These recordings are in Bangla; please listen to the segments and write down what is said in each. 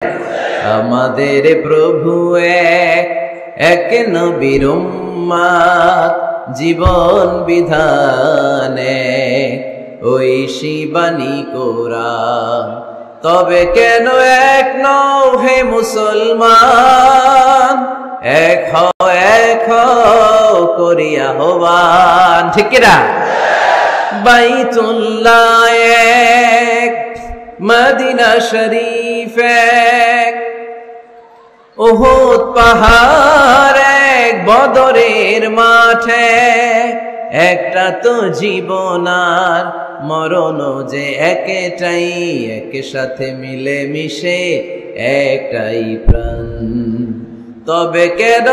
আমাদের প্রভু এক নবীর উম্মত, জীবন বিধানে ঐশী বাণী কোরআন। তবে কেন এক নও হে মুসলমান, এক হও করিয়া আহ্বান। ঠিক কিনা? বাইতুল্লাহ এক, মদিনা শরীফ এক, উহুদ পাহাড় এক, বদরের মাঠে একটা তো জীবন আর মরণ যে একটাই, একের সাথে মিলে মিশে একটাই প্রাণ। তবে কেন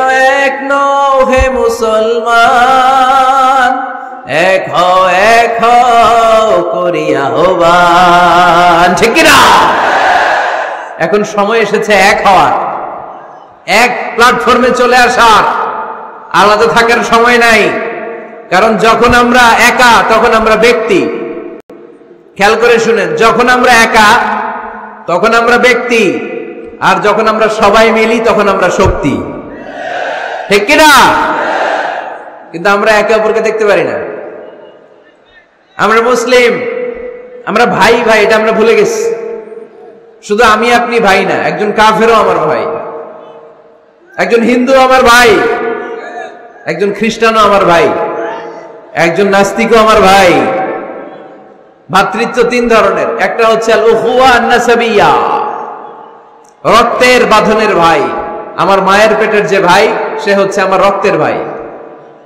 এক নও হে মুসলমান, এক হও করিয়া আহ্বান। ঠিক কিনা? এখন সময় এসেছে এক হওয়ার, এক প্ল্যাটফর্মে চলে আসার, আলাদা থাকার সময় নাই। কারণ যখন আমরা একা তখন আমরা ব্যক্তি। খেয়াল করে শুনেন, যখন আমরা একা তখন আমরা ব্যক্তি, আর যখন আমরা সবাই মিলি তখন আমরা শক্তি। ঠিক কিনা? কিন্তু আমরা একে অপরকে দেখতে পারি না। আমরা মুসলিম, আমরা ভাই ভাই, এটা আমরা ভুলে গেছি। শুধু আমি আপনি ভাই না, একজন কাফেরও আমার ভাই, একজন হিন্দু আমার ভাই, একজন খ্রিস্টানও আমার ভাই, একজন নাস্তিকও আমার ভাই। ভাতৃত্ব তিন ধরনের। একটা হচ্ছে আল উখুয়া আন-নাসাবিয়া, রক্তের বাঁধনের ভাই। আমার মায়ের পেটের যে ভাই সে হচ্ছে আমার রক্তের ভাই।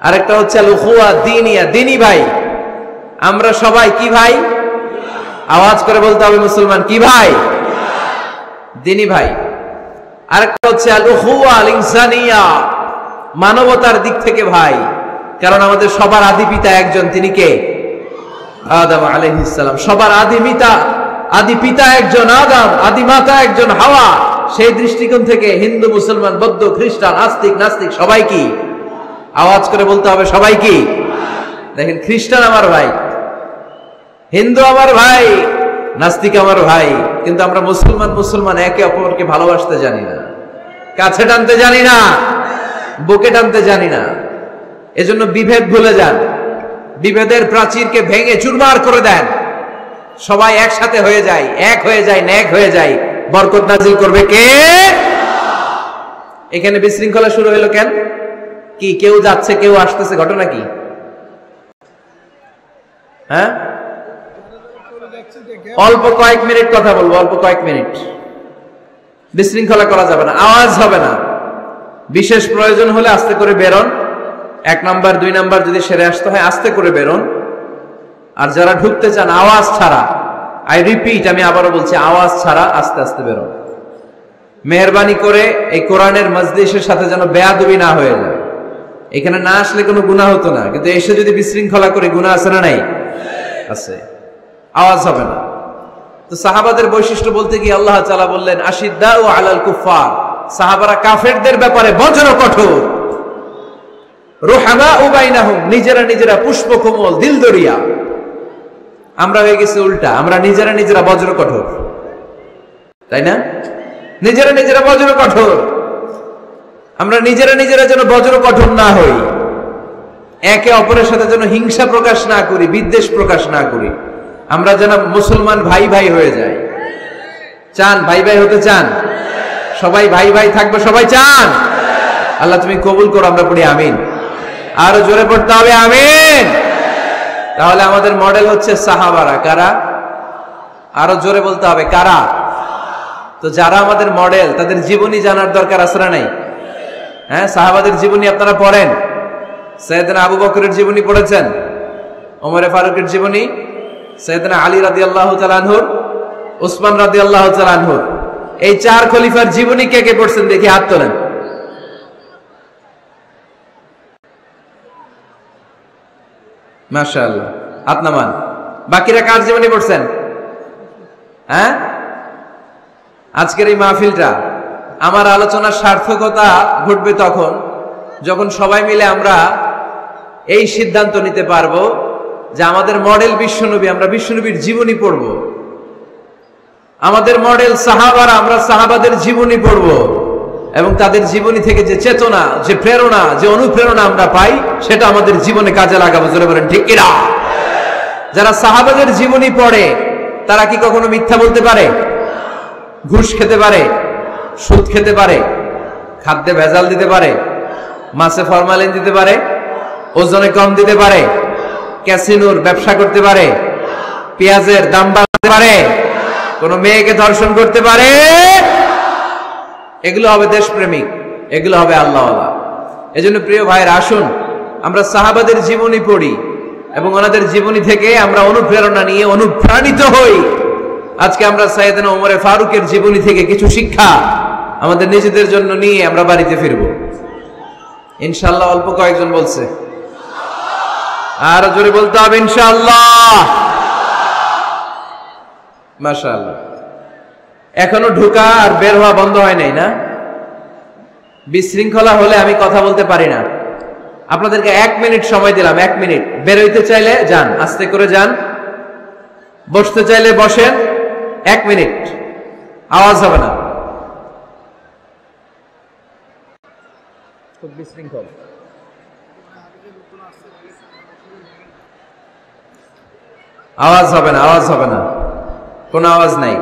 আরেকটা হচ্ছে আল উখুয়া দ্বীনিয়া, দ্বীনি ভাই। আমরা সবাই কি ভাই? আওয়াজ করে বলতে হবে মুসলমান, কি ভাই? দ্বীনি ভাই। আরেকটা হচ্ছে আল উখুয়া আল ইনসানিয়া, মানবতার দিক থেকে ভাই। কারণ আমাদের সবার আদি পিতা একজন, তিনি কে? আদম আলাইহিস সালাম। সবার আদি পিতা একজন আদম, আদি মাতা একজন হাওয়া। সেই দৃষ্টিকোণ থেকে হিন্দু, মুসলমান, বৌদ্ধ, খ্রিস্টান, আস্তিক, নাস্তিক সবাই কি? আওয়াজ করে বলতে হবে সবাই কি? দেখেন, খ্রিস্টান আমার ভাই, হিন্দু আমার ভাই, নাস্তিক আমার ভাই, কিন্তু আমরা মুসলমান একে অপরকে ভালোবাসতে জানি না, কাছে টানতে জানি না, বুকে টানতে জানি না। এজন্য বিভেদ ভুলে যান, বিভেদের প্রাচীরকে ভেঙে চুরমার করে দেন, সবাই একসাথে হয়ে যায়, এক হয়ে যায়, নেক হয়ে যায়। বরকত নাজিল করবে কে? এখানে বিশৃঙ্খলা শুরু হলো কেন? কি কেউ যাচ্ছে কেউ আসতেছে, ঘটনা কি? হ্যাঁ, অল্প কয়েক মিনিট কথা বলবো, অল্প কয়েক মিনিট। বিশৃঙ্খলা করা যাবে না, আওয়াজ হবে না। বিশেষ প্রয়োজন হলে আস্তে করে বেরোন। 1 নাম্বার 2 নাম্বার যদি সেরে আসতে হয় আস্তে করে বেরোন। আর যারা ঢুকতে চান আওয়াজ ছাড়া, আই রিপিট, আমি আবারও বলছি, আওয়াজ ছাড়া আস্তে আস্তে বেরোন। মেহরবানি করে এই কোরআনের মজলিসের সাথে যেন বেয়াদবি না হয়ে যায়। এখানে না আসলে কোনো গুনাহ হতো না, কিন্তু এসে যদি বিশৃঙ্খলা করে গুনাহ আছে না নাই? আছে। আওয়াজ হবে না। তো সাহাবাদের বৈশিষ্ট্য বলতে গিয়ে আল্লাহ তাআলা বললেন, আশিদ্দাউ আলাল কুফার, সাহাবারা কাফেরদের ব্যাপারে বজ্র কঠোর। রুহামাউ বাইনাহুম, নিজেরা পুষ্পকোমল, দিলদরিয়া। আমরা হয়ে গেছি উল্টা, আমরা নিজেরা বজ্র কঠোর, তাই না? নিজেরা বজ্র কঠোর। আমরা নিজেরা যেন বজ্র কঠোর না হই, একে অপরের সাথে যেন হিংসা প্রকাশ না করি, বিদ্বেষ প্রকাশ না করি। আমরা যেন মুসলমান ভাই ভাই হয়ে যাই। চান ভাই ভাই হতে? চান সবাই ভাই ভাই থাকবে? সবাই চান? আল্লাহ তুমি কবুল করো। আমরা পড়ি আমিন। আরো জোরে পড়তে হবে আমিন। তাহলে আমাদের মডেল হচ্ছে সাহাবারা। কারা? আরো জোরে বলতে হবে, কারা? তো যারা আমাদের মডেল, তাদের জীবনী জানার দরকার আছে না নাই? হ্যাঁ, সাহাবাদের জীবনী আপনারা পড়েন। সাইয়েদনা আবু বকরের জীবনী পড়েছেন? ওমরে ফারুকের জীবনী, সাইয়েদনা আলী রাদিয়াল্লাহু তাআলা আনহুর, উসমান রাদিয়াল্লাহু তাআলা আনহুর, এই 4 খলিফার জীবনী কে কে পড়ছেন দেখি হাত তোলেন। মাশাআল্লাহ, হাত নামান। বাকিরা কার জীবনী পড়ছেন? হ্যাঁ, আজকের এই মাহফিলটা, আমার আলোচনার সার্থকতা ঘটবে তখন যখন সবাই মিলে আমরা এই সিদ্ধান্ত নিতে পারবো যে আমাদের মডেল বিশ্বনবী, আমরা বিশ্বনবীর জীবনী পড়ব। আমাদের মডেল সাহাবারা, আমরা সাহাবাদের জীবনী পড়ব এবং তাদের জীবনী থেকে যে চেতনা, যে প্রেরণা, যে অনুপ্রেরণা আমরা পাই সেটা আমাদের জীবনে কাজে লাগাবো। জোরে বলেন ঠিক কিনা? যারা সাহাবাদের জীবনী পড়ে তারা কি কখনো মিথ্যা বলতে পারে? ঘুষ খেতে পারে? সুদ খেতে পারে? খাদ্যে ভেজাল দিতে পারে? মাছে ফরমালিন দিতে পারে? ওজনে কম দিতে পারে? ক্যাসিনোর ব্যবসা করতে পারে? পেঁয়াজের দাম বাড়াতে পারে? কোন মেয়েকে ধর্ষণ করতে পারে? এগুলো হবে দেশপ্রেমিক, এগুলো হবে আল্লাহওয়ালা। এজন্য প্রিয় ভাইয়ের, আসুন আমরা সাহাবাদের জীবনী পড়ি এবং ওনাদের জীবনী থেকে আমরা অনুপ্রেরণা নিয়ে অনুপ্রাণিত হই। আজকে আমরা সাইয়েদনা ওমরে ফারুকের জীবনী থেকে কিছু শিক্ষা আমাদের নিজেদের জন্য নিয়ে আমরা বাড়িতে ফিরব ইনশাআল্লাহ। অল্প কয়েকজন বলছে, আর জোরে বলতে হবে ইনশাআল্লাহ। মাশাআল্লাহ। এখনো ঢোকা আর বের হওয়া বন্ধ হয় নাই না? বিশৃঙ্খলা হলে আমি কথা বলতে পারি না। আপনাদেরকে 1 মিনিট সময় দিলাম, 1 মিনিট। বের হইতে চাইলে যান, আস্তে করে যান। বসতে চাইলে বসেন, 1 মিনিট, আওয়াজ হবে না। খুব বিশৃঙ্খল। আওয়াজ হবে না, আওয়াজ হবে না, কোনো আওয়াজ নাই।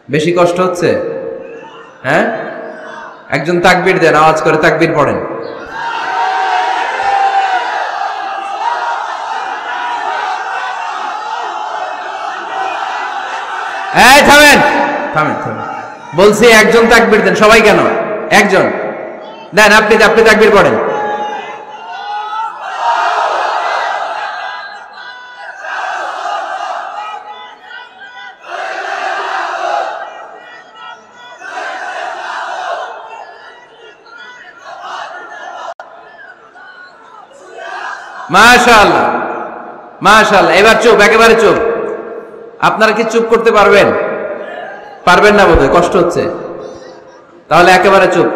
বেশি কষ্ট হচ্ছে? হ্যাঁ, একজন তাকবীর দেন, আওয়াজ করে তাকবীর পড়েন। এই থামেন, থামেন, থামেন বলছি। একজন তাকবীর দেন। সবাই কেন? একজন দেন। আপনি তাকবীর পড়েন। মাশাআল্লাহ, মাশাআল্লাহ। এবার চুপ, একেবারে চুপ। আপনারা কি চুপ করতে পারবেন? পারবেন না বোধহয়, কষ্ট হচ্ছে। তাহলে একেবারে চুপ।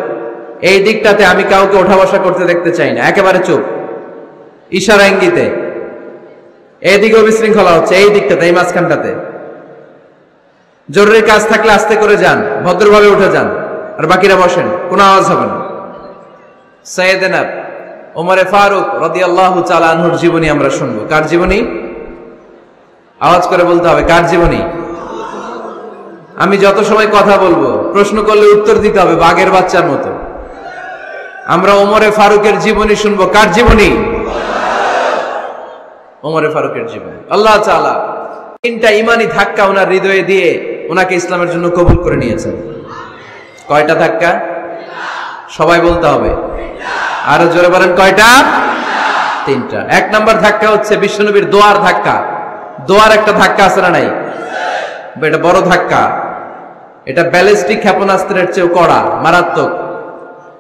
এই দিকটাতে আমি কাউকে ওঠা বসা করতে দেখতে চাই না। একেবারে চুপ, ইশারা ইঙ্গিতে। এইদিকেও বিশৃঙ্খলা হচ্ছে, এই দিকটাতে, এই মাঝখানটাতে। জরুরি কাজ থাকলে আস্তে করে যান, ভদ্রভাবে উঠে যান, আর বাকিরা বসেন, কোনো আওয়াজ হবে না। সাইয়েদনা ওমরে ফারুক রাদিয়াল্লাহু তাআলা আনহুর জীবনী আমরা শুনবো। কার জীবনী? আওয়াজ করে বলতে হবে, কার জীবনী? আমি যত সময় কথা বলবো, প্রশ্ন করলে উত্তর দিতে হবে বাঘের বাচ্চার মতো। আমরা ওমরে ফারুকের জীবনী শুনবো। কার জীবনী? ওমরে ফারুকের জীবনী। আল্লাহ তাআলা 3টা ইমানি ধাক্কা ওনার হৃদয়ে দিয়ে ওনাকে ইসলামের জন্য কবুল করে নিয়েছেন। কয়টা ধাক্কা? সবাই বলতে হবে, আরো জোরে বলেন, কয়টা? 3টা। 1 নাম্বার ধাক্কা হচ্ছে বিশ্বনবীর দোয়ার ধাক্কা। দোয়ার একটা ধাক্কা আছে না নাই? এটা বড় ধাক্কা। এটা ব্যালিস্টিক ক্ষেপণাস্ত্রের চেয়েও কড়া, মারাত্মক।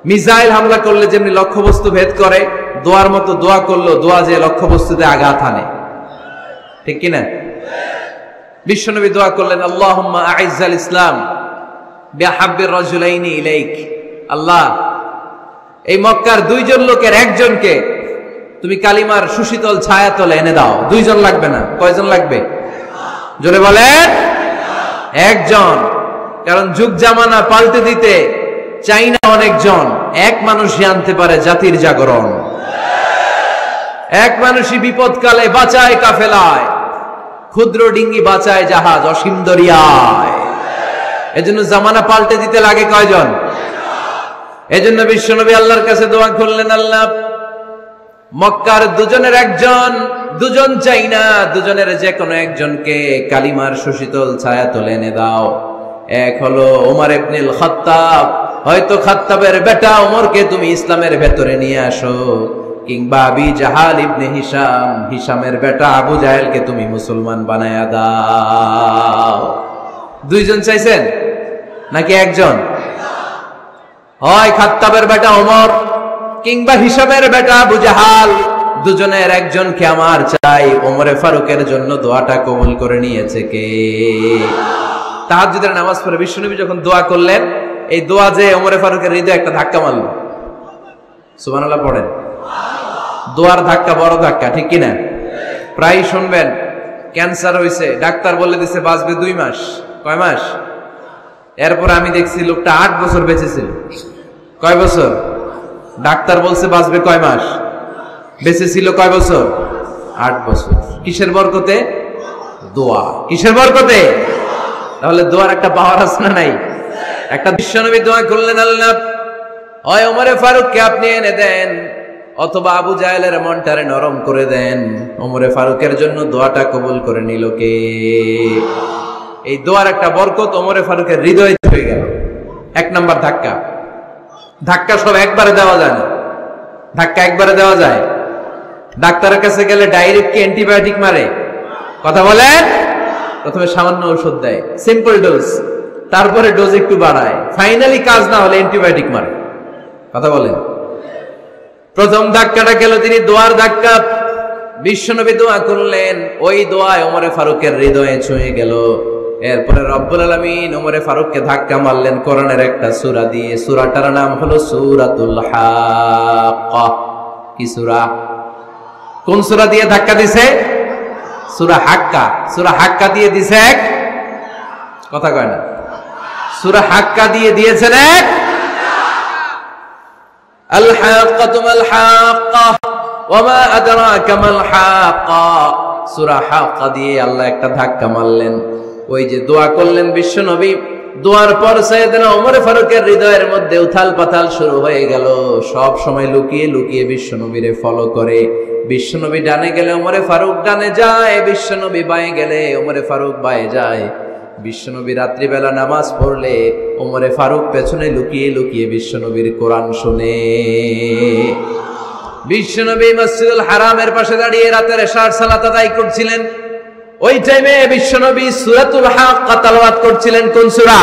মিসাইল হামলা করলে যেমনি লক্ষ্যবস্তু ভেদ করে, দোয়ার মতো দোয়া করলো, দোয়া যে লক্ষ্যবস্তুতে আঘাত হানে। ঠিক কিনা? বিশ্বনবী দোয়া করলেন, আল্লাহুম্মা আইজ্জাল ইসলাম বিআহাব্বির রাজুলাইনি ইলাইক। আল্লাহ, এই মক্কার 2 জন লোকের একজনকে তুমি কালিমার সুশীতল ছায়াতলে এনে দাও। 2 জন লাগবে না। কয়জন লাগবে? জোরে বলেন, 1 জন। কারণ যুগ জামানা পাল্টে দিতে চাই না অনেকজন। 1 মানুষই আনতে পারে জাতির জাগরণ। 1 মানুষই বিপদকালে বাঁচায় কাফেলায়, ক্ষুদ্র ডিঙ্গি বাঁচায় জাহাজ অসীম দরিয়ায়। এজন্য জামানা পাল্টে দিতে লাগে কয়জন? এজন্য বিশ্বনবী আল্লাহর কাছে দোয়া করলেন, আল্লাহ, মক্কার 2 জনের একজন, 2 জন চাই না, 2 জনের যে কোনো একজনকে কালিমার সুশীতল ছায়া তুলে এনে দাও। এক হলো ওমর ইবনুল খাত্তাব। হয়তো খাত্তাবের বেটা ওমরকে তুমি ইসলামের ভেতরে নিয়ে আসো, কিংবা আবি জাহাল ইবনে হিশাম, হিশামের বেটা আবু জাহেলকে তুমি মুসলমান বানায়া দাও। 2 জন চাইছেন নাকি 1 জন? হয় খাত্তাবের বেটা ওমর কিংবা হিশামের বেটা আবু জাহাল, 2 জনের একজনকে আমার চাই। ওমরে ফারুকের জন্য দোয়াটা কবুল করে নিয়েছে কে? তাহাজ্জুদের নামাজ পড়ে বিশ্বনবী যখন দোয়া করলেন, এই দোয়া যে ওমরে ফারুকের হৃদয়ে একটা ধাক্কা মারল। সুবহানাল্লাহ পড়েন। দোয়ার ধাক্কা বড় ধাক্কা, ঠিক কিনা? প্রায় শুনবেন ক্যান্সার হয়েছে, ডাক্তার বলে দিছে বাঁচবে 2 মাস। কয় মাস? এরপর আমি দেখছি লোকটা 8 বছর বেঁচে ছিল। কয় বছর? ডাক্তার বলছে বাঁচবে কয় মাস, বেঁচে ছিল কয় বছর? 8 বছর। কিসের বরকতে? দোয়া। কিসের বরকতে? তাহলে দোয়ার একটা পাওয়ার আছে না নাই? একটা বিশ্বনবী দোয়া করলেন, আল্লাহ হয় ওমরে ফারুককে আপনি এনে দেন, অথবা আবু জাহেলের মনটারে নরম করে দেন। ওমরে ফারুকের জন্য দোয়াটা কবুল করে নিল কে? এই দোয়ার একটা বরকত ওমরে ফারুকের হৃদয়ে হয়ে গেল। 1 নাম্বার ধাক্কা। ধাক্কা সব একবারে দেওয়া যায় না। ধাক্কা একবারে দেওয়া যায়? ডাক্তারের কাছে গেলে ডাইরেক্ট কি অ্যান্টিবায়োটিক মারে? কথা বলেন। প্রথমে সামান্য ওষুধ দেয়, সিম্পল ডোজ, তারপরে ডোজ একটু বাড়ায়, ফাইনালি কাজ না হলে অ্যান্টিবায়োটিক মারে। কথা বলেন। প্রথম ধাক্কাটা গেল তিনি দোয়ার ধাক্কা। বিশ্বনবী দোয়া করলেন, ওই দোয়ায় ওমরে ফারুকের হৃদয়ে ছুঁয়ে গেল। এরপরে রব্বুল আলামিন ওমরে ফারুককে ধাক্কা মারলেন কোরআনের একটা সূরা দিয়ে। সূরাটার নাম হলো সূরাতুল হাক্কা। কি সূরা? কোন সূরা দিয়ে ধাক্কা দিছে? সূরা হাক্কা। সূরা হাক্কা দিয়ে দিছে এক, কথা কয় না। সূরা হাক্কা দিয়ে দিয়েছেন এক। আল হাক্কাতু মাল হাক্কা ওয়া মা আদরাকা মাল হাক্কা। সূরা হাক্কা দিয়ে আল্লাহ একটা ধাক্কা মারলেন। ওই যে দোয়া করলেন বিশ্বনবী, দোয়ার পর সাইয়েদনা ওমর ফারুকের হৃদয়ের মধ্যে উথাল পাতাল শুরু হয়ে গেল। সব সময় লুকিয়ে লুকিয়ে বিশ্বনবীরে ফলো করে। বিশ্বনবী ডানে গেলে ওমরে ফারুক ডানে যায়, বিশ্বনবী বাঁয়ে গেলে ওমরে ফারুক বাঁয়ে যায়। বিশ্বনবী রাত্রিবেলা নামাজ পড়লে ওমরে ফারুক পেছনে লুকিয়ে লুকিয়ে বিশ্বনবীর কোরআন শুনে। বিশ্বনবী মসজিদুল হারামের পাশে দাঁড়িয়ে রাতের এশার সালাত আদায় করছিলেন। ওই টাইমে বিশ্বনবী সূরাতুল হাক্কা তেলাওয়াত করছিলেন। কোন সূরা?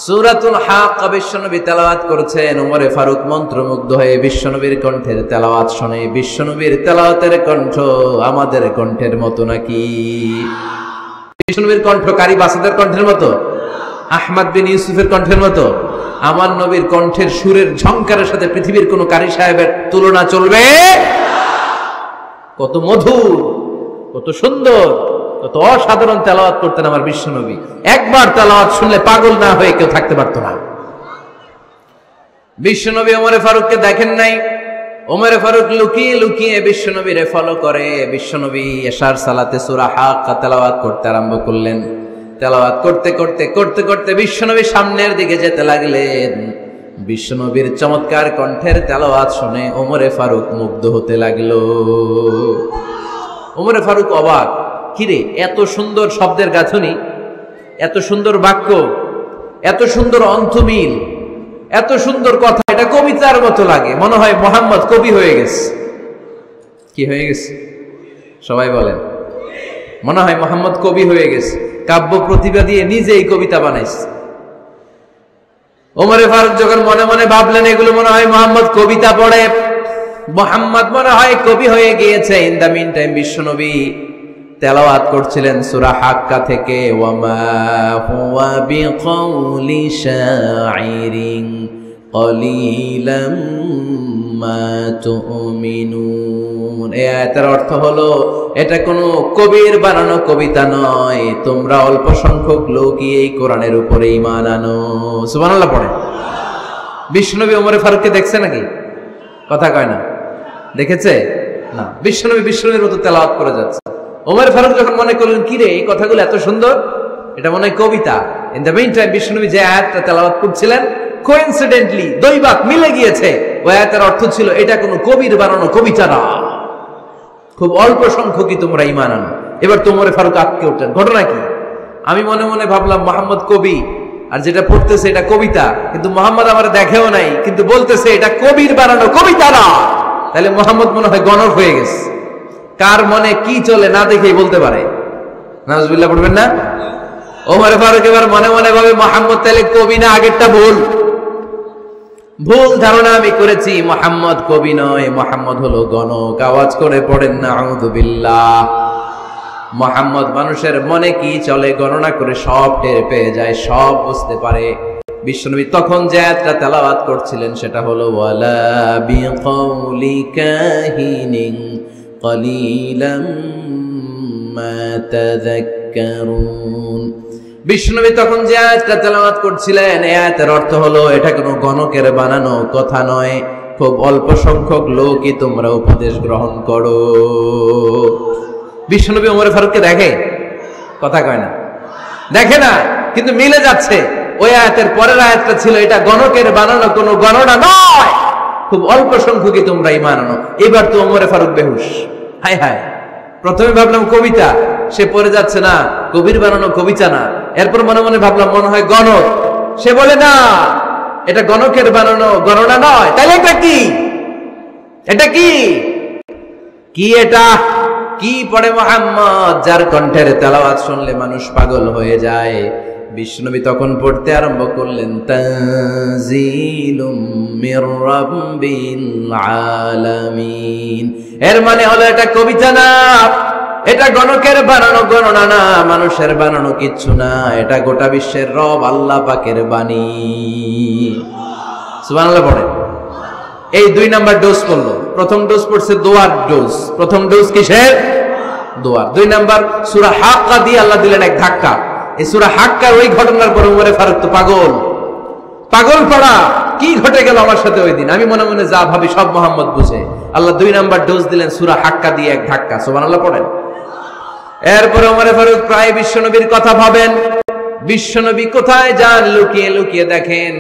সূরাতুল হাক্কা বিশ্বনবী তেলাওয়াত করছেন। ওমরে ফারুক মন্ত্রমুগ্ধ হয়ে বিশ্বনবীর কণ্ঠের তেলাওয়াত শুনে। বিশ্বনবীর তেলাওয়াতের কণ্ঠ আমাদের কণ্ঠের মতো নাকি? বিশ্বনবীর কণ্ঠ কারি বাসাদের কণ্ঠের মতো? আহমদ বিন ইউসুফের কণ্ঠের মতো? আমার নবীর কণ্ঠের সুরের ঝংকারের সাথে পৃথিবীর কোন কারি সাহেবের তুলনা চলবে? কত মধুর, কত সুন্দর, কত অসাধারণ তেলাওয়াত করতেন আমার বিশ্বনবী। একবার তেলাওয়াত শুনলে পাগল না হয়ে কেউ থাকতে পারতো না। বিশ্বনবী ওমরে ফারুককে দেখেন নাই। ওমরে ফারুক লুকিয়ে লুকিয়ে বিশ্বনবীরে ফলো করে। বিশ্বনবী এশার সালাতে সূরা হাক্কা তেলাওয়াত করতে আরম্ভ করলেন। তেলাওয়াত করতে করতে করতে করতে বিশ্বনবী সামনের দিকে যেতে লাগলেন। বিশ্বনবীর চমৎকার কণ্ঠের তেলাওয়াত শুনে ওমরে ফারুক মুগ্ধ হতে লাগলো। ওমরে ফারুক অবাক, কিরে এত সুন্দর শব্দের গাঁথনি, এত সুন্দর বাক্য, এত সুন্দর অন্তমিল, এত সুন্দর কথা, এটা কবিতার মতো লাগে। মনে হয় মোহাম্মদ কবি হয়ে গেছে। কি হয়ে গেছে? সবাই বলেন। মনে হয় মোহাম্মদ কবি হয়ে গেছে, কাব্য প্রতিভা দিয়ে নিজেই কবিতা বানাইছে। ওমরে ফারুক যখন মনে মনে ভাবলেন এগুলো মনে হয় মোহাম্মদ কবিতা পড়ে, মোহাম্মদ মনে হয় কবি হয়ে গিয়েছে। ইন দা মিন টাইম বিশ্বনবী তেলাওয়াত করছিলেন সূরা হাক্কা থেকে, ওয়ামা হুয়া বিকাউলি শাইরিন কলিলাম মা তুমিনুন। এই আয়াতের অর্থ হলো এটা কোনো কবির বানানো কবিতা নয়, তোমরা অল্প সংখ্যক লোকই এই কোরআনের উপরে ঈমান আনো। সুবহানাল্লাহ পড়ে। বিশ্বনবী ওমরে ফারুককে দেখছে নাকি? কথা কয় না। দেখেছে না? বিশ্বনবীর মতো তেলাওয়াত করে যাচ্ছে। ওমর ফারুক যখন মনে করলেন কিরে এই কথাগুলো এত সুন্দর, এটা মনে হয় কবিতা। ইন দ্য মিন টাইম বিশ্বনবী যে আয়াতটা তেলাওয়াত করছিলেন, কোইন্সিডেন্টলি দৈবাত মিলে গিয়েছে। ওই আয়াতের অর্থ ছিল এটা কোনো কবির বানানো কবিতা না, খুব অল্প সংখ্যকই তোমরা ঈমান আনো। এবার তো ওমর ফারুক আটকে উঠলেন। ঘটনা কি? আমি মনে মনে ভাবলাম মোহাম্মদ কবি, আর যেটা পড়তেছে এটা কবিতা, কিন্তু মোহাম্মদ আমার দেখেও নাই, কিন্তু বলতেছে এটা কবির বানানো কবিতা না। তাহলে মোহাম্মদ মনে হয় গণক হয়ে গেছে। কার মনে কি চলে না দেখেই বলতে পারে। নাউজুবিল্লাহ পড়বেন না? ওমর ফারুক এবার মনে মনে ভাবে মোহাম্মদ তাহলে কবি না, আগেরটা ভুল ধারণা আমি করেছি। মোহাম্মদ কবি নয়, মোহাম্মদ হলো গণক। আওয়াজ করে পড়েন না আউযু বিল্লাহ। মোহাম্মদ মানুষের মনে কি চলে গণনা করে সব টের পেয়ে যায়, সব বুঝতে পারে। বিশ্বনবী তখন যে আয়াতটা তেলাওয়াত করছিলেন সেটা হলো ওয়ালা বিকাউলি কাহিনিন قليلا ما تذكرون। বিশ্বনবী তখন যে আয়াতটা তেলাওয়াত করছিলেন, এই আয়াতের অর্থ হলো এটা কোনো গণকের বানানো কথা নয়, খুব অল্প সংখ্যক লোকই তোমরা উপদেশ গ্রহণ করো। বিশ্বনবী ওমর ফারুককে দেখে? কথা কয় না, দেখে না, কিন্তু মিলে যাচ্ছে। ওই আয়াতের পরের আয়াতটা ছিল এটা গণকের বানানো কোনো গণনা নয়, খুব অল্প সংখ্যকই তোমরা ঈমান আনো। এবার তো ওমর ফারুক বেহুশ। হায় হায়, প্রথমে ভাবলাম কবিতা, সে পড়ে যাচ্ছে না কবির বানানো কবিতা না। এরপর মনে মনে ভাবলাম মনে হয় গণক, সে বলে না এটা গণকের বানানো গণনা নয়। তাহলে এটা কি? এটা কি? কি এটা? কি পড়ে মুহাম্মদ, যার কণ্ঠের তেলাওয়াত শুনলে মানুষ পাগল হয়ে যায়। বিশ্বনবী তখন পড়তে আরম্ভ করলেন, তানজিলুম মির রাব্বিল আলামিন। এর মানে হলো এটা কবিতা না, এটা গণকের বানানো গণনা না, মানুষের বানানো কিচ্ছু না, এটা গোটা বিশ্বের রব আল্লাহ পাকের বাণী। সুবহানাল্লাহ পড়ে। এই 2 নাম্বার ডোজ পড়লো। প্রথম ডোজ পড়ছে দোয়ার ডোজ। প্রথম ডোজ কিসের? দোয়ার। 2 নাম্বার সূরা হাক্কা দিয়ে আল্লাহ দিলেন এক ধাক্কা। এই সূরা হাক্কার ওই ঘটনার পর ওমর ফারুক তো পাগল, পাগল পড়া। কি ঘটে গেল আমার সাথে ওই দিন? আমি মনে মনে যা ভাবি সব মোহাম্মদ বুঝে। আল্লাহ 2 নাম্বার ডোজ দিলেন সূরা হাক্কা দিয়ে এক ধাক্কা। সুবহানাল্লাহ পড়েন। এরপরে ওমর ফারুক প্রায় বিশ্বনবীর কথা ভাবেন, বিশ্বনবী কোথায় যান, লুকিয়ে লুকিয়ে দেখেন।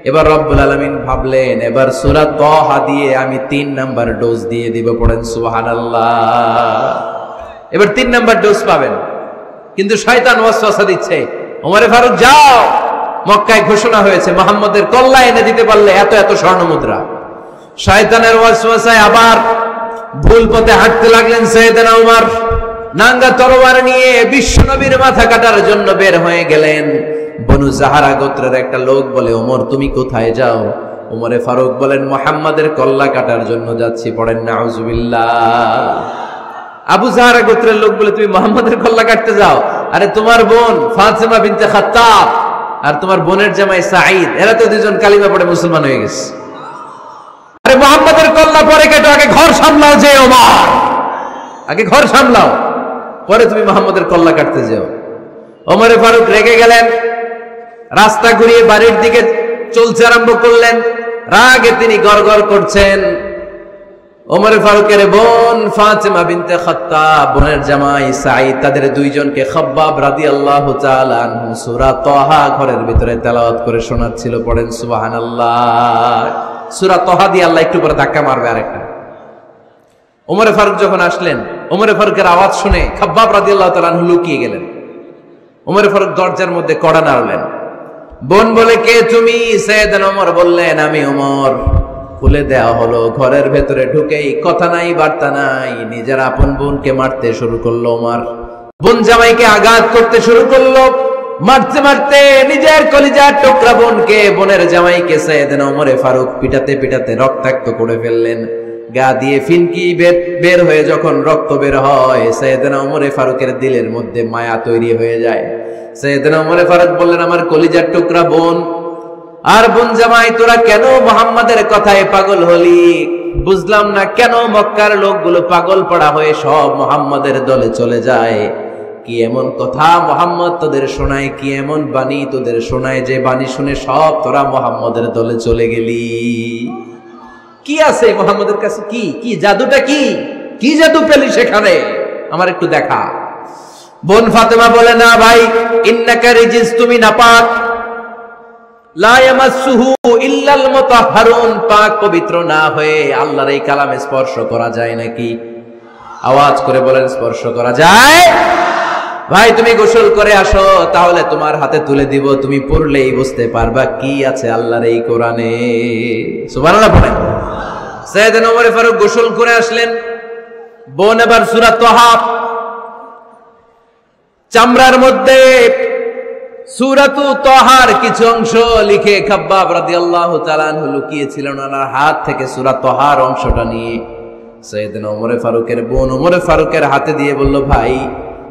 এবার রব্বুল আলামিন ভাবলেন এবার সূরা তাহা দিয়ে আমি 3 নাম্বার ডোজ দিয়ে দিব। পড়েন সুবহানাল্লাহ। এবার 3 নাম্বার ডোজ পাবেন, কিন্তু শয়তান ওয়াসওয়াসা দিচ্ছে, ওমর ফারুক যাও, মক্কায় ঘোষণা হয়েছে মুহাম্মদের কল্লা এনে দিতে পারলে এত এত স্বর্ণ মুদ্রা। শয়তানের ওয়াসওয়াসায় আবার ভুল পথে হাঁটতে লাগলেন সাইয়েদনা ওমর। নাঙ্গা তরোয়ার নিয়ে বিশ্বনবীর মাথা কাটার জন্য বের হয়ে গেলেন। বনু জাহারা গোত্রের একটা লোক বলে, ওমর তুমি কোথায় যাও? ওমরে ফারুক বলেন, মুহাম্মাদের কল্লা কাটার জন্য যাচ্ছি। পড়েন নাউজুবিল্লাহ। আবু জাহারা গোত্রের লোক বলে, তুমি মুহাম্মাদের কল্লা কাটতে যাও? আরে তোমার বোন ফাতেমা বিনতে খাত্তাব আর তোমার বোনের জামাই সাঈদ, এরা তো দুজন কালিমা পড়ে মুসলমান হয়ে গেছে। আরে মুহাম্মাদের কল্লা পরে কেটো, আগে ঘর সামলাও। যে ওমর, আগে ঘর সামলাও, পরে তুমি মুহাম্মাদের কল্লা কাটতে যাও। ওমরে ফারুক রেগে গেলেন, রাস্তা ঘুরিয়ে বাড়ির দিকে চলতে আরম্ভ করলেন। রাগে তিনি গড়গড় করছেন। ওমর ফারুকের বোন ফাতেমা বিনতে খাত্তাব, বোনের জামাই সাঈদ, তাদের 2 জনকে খাব্বাব রাদিয়াল্লাহু তাআলা আনহু সূরা তাহা ঘরের ভিতরে তেলাওয়াত করে শোনাচ্ছিল। পড়েন সুবহানাল্লাহ। সূরা তাহা দিয়ে আল্লাহ একটু পরে ধাক্কা মারবে আরেকটা। ওমর ফারুক যখন আসলেন, ওমর ফারুকের আওয়াজ শুনে খাব্বাব রাদিয়াল্লাহু তাআলা আনহু লুকিয়ে গেলেন। ওমর ফারুক দরজার মধ্যে কড়া নাড়লেন। বোন বলে, কে তুমি? সাইয়েদনা ওমর বললেন, আমি ওমর। খুলে দেওয়া হলো। ঘরের ভেতরে ঢুকেই কথা নাই বার্তা নাই, নিজের আপন বোনকে মারতে শুরু করলো ওমর। বোন জামাইকে আঘাত করতে শুরু করলো। মারতে মারতে নিজের কলিজার টুকরা বোনকে, বোনের জামাইকে সাইয়েদনা ওমরে ফারুক পিটাতে পিটাতে রক্তাক্ত করে ফেললেন। গা দিয়ে ফিনকি বের হয়ে যখন রক্ত বের হয়, সাইয়েদনা ওমরে ফারুকের দিলের মধ্যে মায়া তৈরি হয়ে যায়। সাইয়েদনা ওমরে ফারুক বললেন, আমার কলিজার টুকরা বোন আর বোন জামাই, তোরা কেন মুহাম্মাদের কথায় পাগল হলি? বুঝলাম না কেন মক্কার লোকগুলো পাগল পড়া হয়ে সব মুহাম্মাদের দলে চলে যায়। কি এমন কথা মুহাম্মদ তোদের শোনায়, কি এমন বাণী তোদের শোনায় যে বাণী শুনে সব তোরা মুহাম্মাদের দলে চলে গেলি? কি আছে মুহাম্মাদের কাছে? কি কি জাদুটা? কি কি জাদু পেলি সেখানে? আমার একটু দেখা। বোন ফাতেমা বলে, না ভাই, ইন্নাকা রিজিস, তুমি নাপাক। লা ইয়ামাসসুহু ইল্লাল মুতাহহারুন, পাক পবিত্র না হয়ে আল্লাহর এই কালামে স্পর্শ করা যায় নাকি? আওয়াজ করে বলেন, স্পর্শ করা যায়? ভাই তুমি গোসল করে আসো, তাহলে তোমার হাতে তুলে দিব, তুমি পড়লেই বুঝতে পারবা কি আছে আল্লাহর এই কোরআনে। সুবহানাল্লাহ পড়েন। সাইয়েদনা ওমর ফারুক গোসল করে আসলেন। বোন এবার সূরা তাহা চামড়ার মধ্যে সূরাতু তাহার কিছু অংশ লিখে খাব্বাব রাদিয়াল্লাহু তাআলা আনহু লুকিয়েছিলেন। ওনার হাত থেকে সূরা তাহার অংশটা নিয়ে সাইয়েদনা ওমর ফারুকের বোন ওমর ফারুকের হাতে দিয়ে বলল, ভাই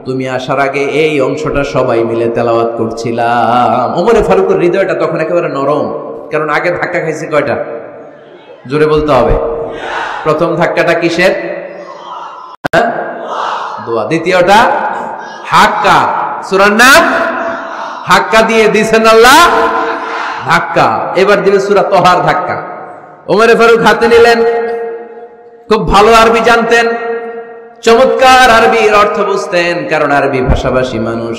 তুমি আসার আগে এই অংশটা সবাই মিলে তেলাওয়াত করছিলাম। ওমর ফারুকের হৃদয়টা তখন একেবারে নরম, কারণ আগে ধাক্কা খাইছে কয়টা? জোরে বলতে হবে। প্রথম ধাক্কাটা কিসের? দোয়া। দ্বিতীয়টা হাক্কা, সূরার নাম হাক্কা দিয়ে দিছেন আল্লাহ ধাক্কা। এবার দিবে সূরা তহার ধাক্কা। ওমরে ফারুক হাতে নিলেন, খুব ভালো আরবি জানতেন, চমৎকার আরবির অর্থ বুঝতেন, কারণ আরবি ভাষাভাষী মানুষ।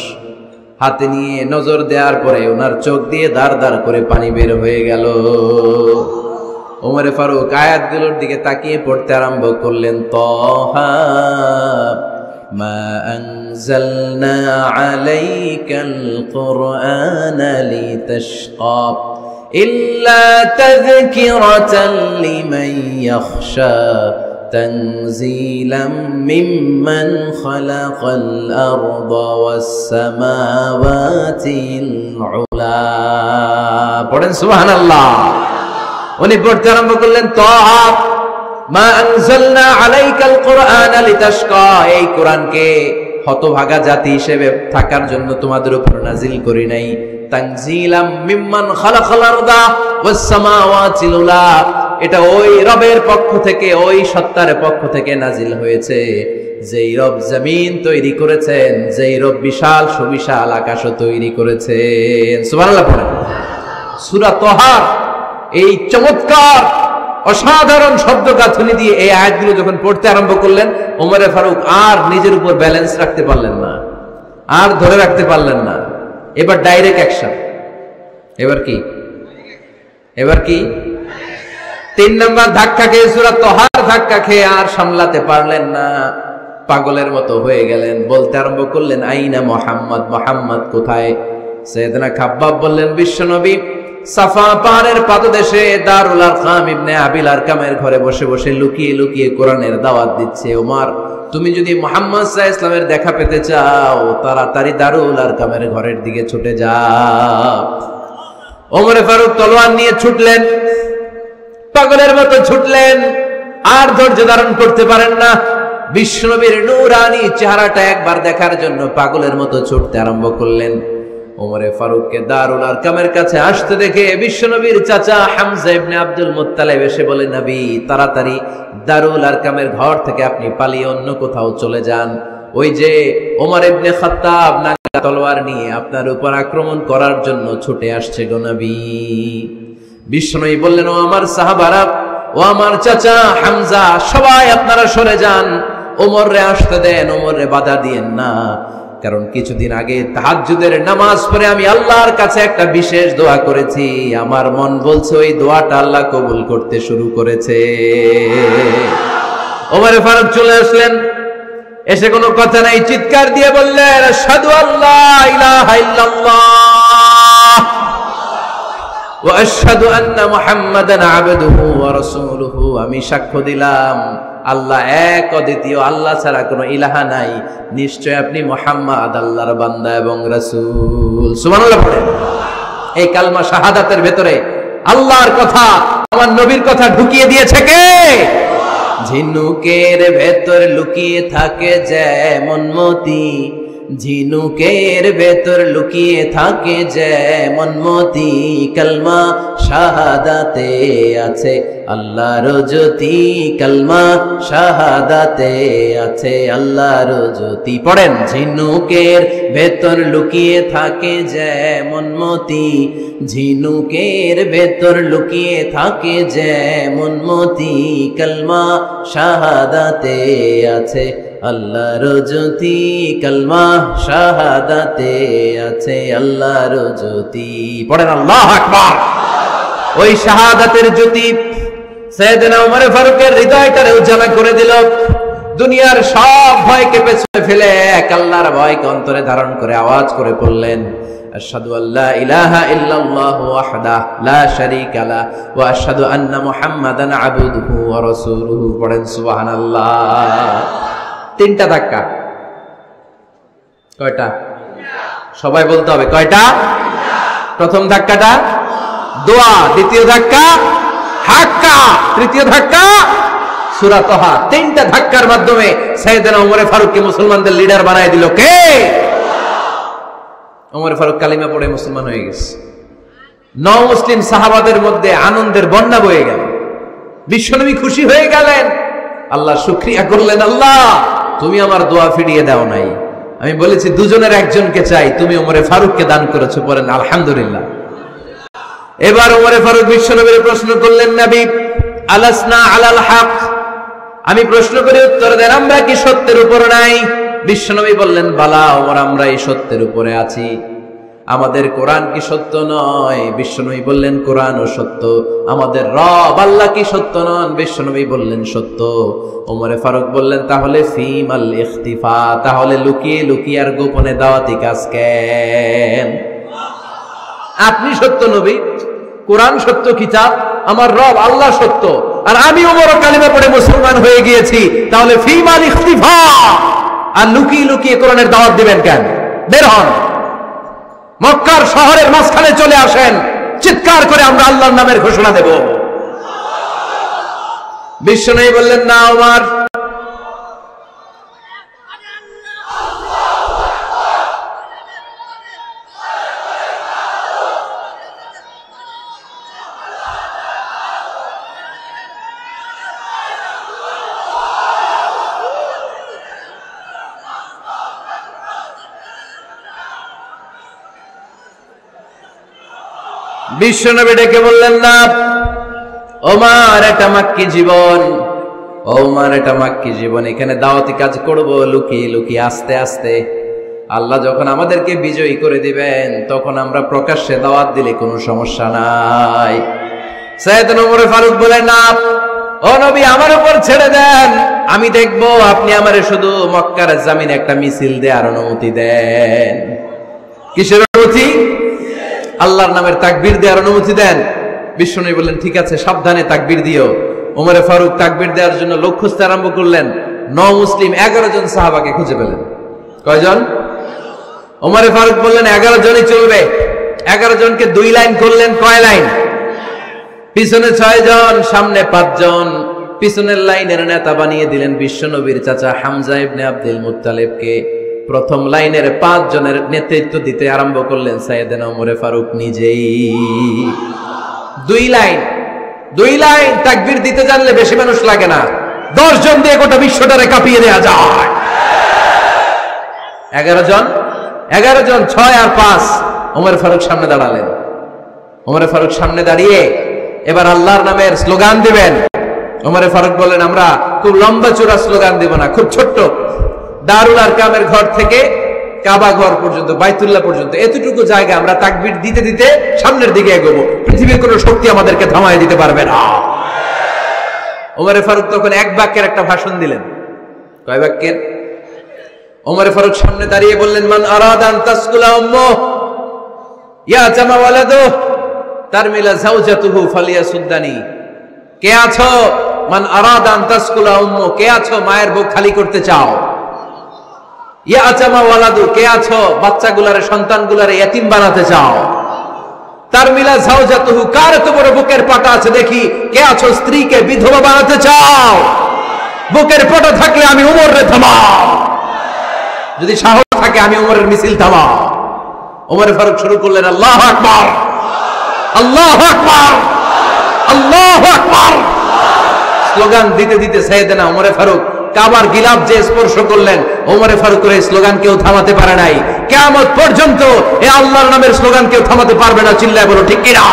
হাতে নিয়ে নজর দেওয়ার পরে ওনার চোখ দিয়ে দাঁড় দাঁড় করে পানি বের হয়ে গেল। ওমরে ফারুক আয়াতগুলোর দিকে তাকিয়ে পড়তে আরম্ভ করলেন, তহা মা আনজালনা আলাইকাল কুরআনা লিতাশকা ইল্লা তাযকিরাতাল লিমান ইয়াখশা তানজিলাম মিম্মান খালাকাল আরদা ওয়াস সামাওয়াতিল উলা। পড়েন সুবহানাল্লাহ। উনি পড়তে আরম্ভ করলেন, তাহা মা আনজালনা আলাইকাল কুরআনা লিতাশকা, এই কোরআনকে হতভাগা জাতি হিসেবে থাকার জন্য তোমাদের উপর নাজিল করি নাই। তানজিলাম মিম্মান খালাকাল আরদা ওয়াস সামাওয়াতিল উলা, এটা ওই রবের পক্ষ থেকে, ওই সত্তার পক্ষ থেকে নাজিল হয়েছে যেই রব জমিন তৈরি করেছেন, যেই রব বিশাল সুবিশাল আকাশও তৈরি করেছেন। সুবহানাল্লাহ পড়েন। সূরা তহার এই চমৎকার অসাধারণ শব্দ গাঁথনি দিয়ে এই আয়াতগুলো যখন পড়তে আরম্ভ করলেন, ওমরে ফারুক আর নিজের উপর ব্যালেন্স রাখতে পারলেন না, আর ধরে রাখতে পারলেন না। এবার ডাইরেক্ট অ্যাকশন। এবার কি 3 নাম্বার ধাক্কা খেয়ে, সূরা তহার ধাক্কা খেয়ে আর সামলাতে পারলেন না, পাগলের মতো হয়ে গেলেন। বলতে আরম্ভ করলেন, আইনা মুহাম্মদ, মুহাম্মদ কোথায়? সাইয়েদনা খাব্বাব বললেন, বিশ্বনবী সাফা পাহাড়ের পাদদেশে দারুল আরকাম ইবনে আবিল আরকামের ঘরে বসে বসে লুকিয়ে লুকিয়ে কোরআনের দাওয়াত দিচ্ছে। ওমর, তুমি যদি মুহাম্মদ সাল্লাল্লাহু আলাইহি ওয়াসাল্লামের দেখা পেতে চাও, তাড়াতাড়ি দারুল আরকামের ঘরের দিকে ছুটে যাও। ওমরে ফারুক তলোয়ার নিয়ে ছুটলেন, পাগলের মতো ছুটলেন, আর ধৈর্য ধারণ করতে পারেন না। বিশ্বনবীর নূরানি চেহারাটা একবার দেখার জন্য পাগলের মতো ছুটতে আরম্ভ করলেন। ওমরে ফারুককে দারুল আরকামের কাছে আসতে দেখে বিশ্বনবীর চাচা হামজা ইবনে আব্দুল মুত্তালিব এসে বলে, নবী তাড়াতাড়ি দারুল আরকামের ঘর থেকে আপনি পালিয়ে অন্য কোথাও চলে যান। ওই যে ওমর ইবনে খাত্তাব নাঙ্গা তলোয়ার নিয়ে আপনার উপর আক্রমণ করার জন্য ছুটে আসছে গো নবী। বিশ্বনবী বললেন, ও আমার সাহাবারা, ও আমার চাচা হামজা, সবাই আপনারা সরে যান, ওমররে আসতে দেন, ওমররে বাধা দিয়েন না। কারণ কিছুদিন আগে তাহাজ্জুদের নামাজ পড়ে আমি আল্লাহর কাছে একটা বিশেষ দোয়া করেছি, আমার মন বলছে ওই দোয়াটা আল্লাহ কবুল করতে শুরু করেছে। ওমর ফারুক চলে আসলেন, এসে কোনো কথা নাই, চিৎকার দিয়ে বললেন, আশহাদু আল্লা ইলাহা ইল্লাল্লাহ ওয়া আশহাদু আন্না মুহাম্মাদান আবদুহু ওয়া রাসূলুহু, আমি সাক্ষ্য দিলাম আল্লাহ এক, অদ্বিতীয়, আল্লাহ ছাড়া কোনো ইলাহা নাই, নিশ্চয় আপনি মুহাম্মদ আল্লাহর বান্দা এবং রাসূল। সুবহানাল্লাহ পড়েন। এই কালমা শাহাদাতের ভেতরে আল্লাহর কথা, আমার নবীর কথা ঢুকিয়ে দিয়েছে কে? ঝিনুকের ভেতর লুকিয়ে থাকে যেমন মতি, ঝিনুকের ভেতর লুকিয়ে থাকে যেমন মতি, কালমা শাহাদাতে আছে আল্লাহর জ্যোতি, কালমা শাহাদাতে আছে আল্লাহর জ্যোতি। পড়েন, ঝিনুকের ভেতর লুকিয়ে থাকে যেমন মতি, ঝিনুকের ভেতর লুকিয়ে থাকে যেমন মতি, কালমা শাহাদাতে আছে আল্লাহর জ্যোতি, কালমা শাহাদাতে আছে আল্লাহর জ্যোতি। পড়েন আল্লাহু আকবার। ওই শাহাদাতের জ্যোতি সাইয়েদনা ওমর ফারুকের হৃদয়টারে উজালা করে দিল। দুনিয়ার সব ভয়কে পেছনে ফেলে এক আল্লাহর ভয়কে অন্তরে ধারণ করে আওয়াজ করে পড়লেন, আশহাদু আল্লা ইলাহা ইল্লাল্লাহু ওয়াহদাহু লা শারীকা লাহু ওয়া আশহাদু আন্না মুহাম্মাদান আবদুহু ওয়া রাসূলুহু। পড়েন সুবহানাল্লাহ। 3টা ধাক্কা। কয়টা? সবাই বলতে হবে, কয়টা? প্রথম ধাক্কাটা দোয়া, দ্বিতীয় ধাক্কা হাক্কা, তৃতীয় ধাক্কা সূরা তহা। 3টা ধাক্কার মাধ্যমে সাইয়েদনা ওমর ফারুককে মুসলমানদের লিডার বানায় দিল কে? ওমর ফারুক কালিমা পড়ে মুসলমান হয়ে গেছে। মুসলিম সাহাবাদের মধ্যে আনন্দের বন্যা বয়ে গেল। বিশ্বনবী খুশি হয়ে গেলেন, আল্লাহ শুকরিয়া করলেন, আল্লাহ তুমি আমার দোয়া ফিরিয়ে দাও নাই। আমি বলেছি দুজনের একজনকে চাই, তুমি ওমরে ফারুককে দান করেছো, বলেন আলহামদুলিল্লাহ। এবার ওমরে ফারুক বিশ্বনবীর প্রশ্ন করলেন, নবী আলাসনা আলাল হক, আমি প্রশ্ন করে উত্তর দেন, আমরা কি সত্যের উপর নাই? বিশ্বনবী বললেন, বালা ওমর, আমরা এই সত্যের উপরে আছি। আমাদের কোরআন কি সত্য নয়? বিশ্বনবী বললেন, কোরআনও সত্য। আমাদের রব আল্লাহ কি সত্য নন? বিশ্বনবী বললেন, সত্য। ওমরে ফারুক বললেন, তাহলে ফিমাল ইখতিফা, তাহলে লুকিয়ে লুকিয়ে আর গোপনে দাওয়াতি কাজ কেন? আপনি সত্য নবী, কোরআন সত্য কিতাব, আমার রব আল্লাহ সত্য, আর আমি ওমর কালিমা পড়ে মুসলমান হয়ে গিয়েছি, তাহলে ফিমাল ইখতিফা, আর লুকিয়ে লুকিয়ে কোরআনের দাওয়াত দিবেন কেন? বের হন, মক্কার শহরের মাঝখানে চলে আসেন, চিৎকার করে আমরা আল্লাহর নামের ঘোষণা দেব। বিশ্বনবী বললেন, না ওমর, বিশ্বনবী ডেকে বললেন, না ওমর, এটা মাক্কি জীবন, ওমর এটা মাক্কি জীবন, এখানে দাওয়াতি কাজ করব লুকিয়ে লুকিয়ে, আস্তে আস্তে। আল্লাহ যখন আমাদেরকে বিজয়ী করে দিবেন, তখন আমরা প্রকাশ্যে দাওয়াত দিলে কোনো সমস্যা নাই। সাইয়েদনা ওমর ফারুক বলেন, না ও নবী, আমার উপর ছেড়ে দেন, আমি দেখবো, আপনি আমারে শুধু মক্কার জামিনে একটা মিছিল দেওয়ার অনুমতি দেন। কিসের অনুমতি? আল্লাহর নামের তাকবীর দেওয়ার অনুমতি দেন। বিশ্বনবী বললেন, ঠিক আছে, সাবধানে তাকবীর দিও। ওমরে ফারুক তাকবীর দেওয়ার জন্য লোক খুঁজতে আরম্ভ করলেন। মুসলিম 11 জন সাহাবাকে খুঁজে পেলেন। কয়জন? ওমরে ফারুক বললেন 11 জনই চলবে। 11 জনকে 2 লাইন করলেন। কয় লাইন? পিছনে 6 জন, সামনে 5 জন। পিছনের লাইনের নেতা বানিয়ে দিলেন বিশ্বনবীর চাচা হামজা ইবনে আব্দুল মুত্তালিবকে। প্রথম লাইনের 5 জনের নেতৃত্ব দিতে আরম্ভ করলেন সাইয়েদনা ওমরে ফারুক নিজেই। 2 লাইন তাকবীর দিতে জানলে বেশি মানুষ লাগে না, 10 জন দিয়ে গোটা বিশ্বটারে কাঁপিয়ে দেওয়া যায়। 11 জন 6 আর 5 ওমর ফারুক সামনে দাঁড়ালেন। ওমর ফারুক সামনে দাঁড়িয়ে এবার আল্লাহর নামের স্লোগান দিবেন। ওমর ফারুক বললেন, আমরা খুব লম্বা চূড়া স্লোগান দিব না, খুব ছোট্ট, দারুল আরকামের ঘর থেকে কাবা ঘর পর্যন্ত, বাইতুল্লাহ পর্যন্ত, এতটুকু জায়গা আমরা তাকবীর দিতে দিতে সামনের দিকে এগোবো, পৃথিবীর কোনো শক্তি আমাদেরকে থামায় দিতে পারবে না। ওমর ফারুক তখন 1 বাক্যের একটা ভাষণ দিলেন। কয় বাক্যের? ওমর ফারুক সামনে দাঁড়িয়ে বললেন, মান আরাদা আন তাসকুলা উম্মুহু ইয়া জামা ওয়ালাদুহু তারমিলা যাওজাতুহু ফালিয়াসুদ্দানি। কে আছো? মান আরাদা আন তাসকুলা উম্মুহু, কে আছো মায়ের বুক খালি করতে চাও? ইয়া জামা ওয়ালাদু, কে আছো বাচ্চাগুলারে, সন্তানগুলারে ইয়াতিম বানাতে চাও? তারমিলা যাওজাতুহু, কার এত বড় বুকের পাটা আছে দেখি, কে আছো স্ত্রীকে বিধবা বানাতে চাও? বুকের পাটা থাকলে আমি ওমরে থামাও, যদি সাহস থাকে আমি ওমরের মিছিল থামাও। ওমর ফারুক শুরু করলেন, আল্লাহু আকবার, আল্লাহু আকবার, আল্লাহু আকবার। স্লোগান দিতে দিতে সাইয়েদনা ওমর ফারুক কাবার গিলাফ যে স্পর্শ করলেন, ওমর ফারুকের এই স্লোগান কেউ থামাতে পারে নাই। কিয়ামত পর্যন্ত এই আল্লাহর নামের স্লোগান কেউ থামাতে পারবে না। চিল্লায় বলো ঠিক কিনা?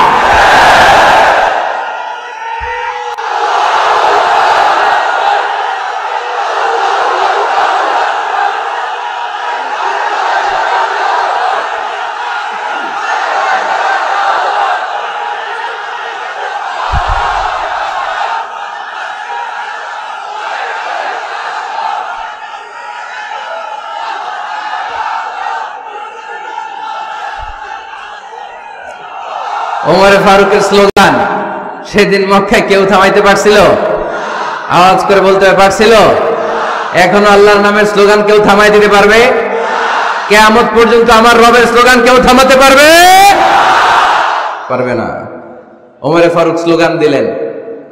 ওমর ফারুকের স্লোগান সেদিন মক্কায় কেউ থামাইতে পারছিল? আওয়াজ করে বলতে পারছিল? এখনো আল্লাহর নামের স্লোগান কেউ থামাই দিতে পারবে? কিয়ামত পর্যন্ত আমার রবের স্লোগান কেউ থামাতে পারবে? পারবে না। ওমর ফারুক স্লোগান দিলেন।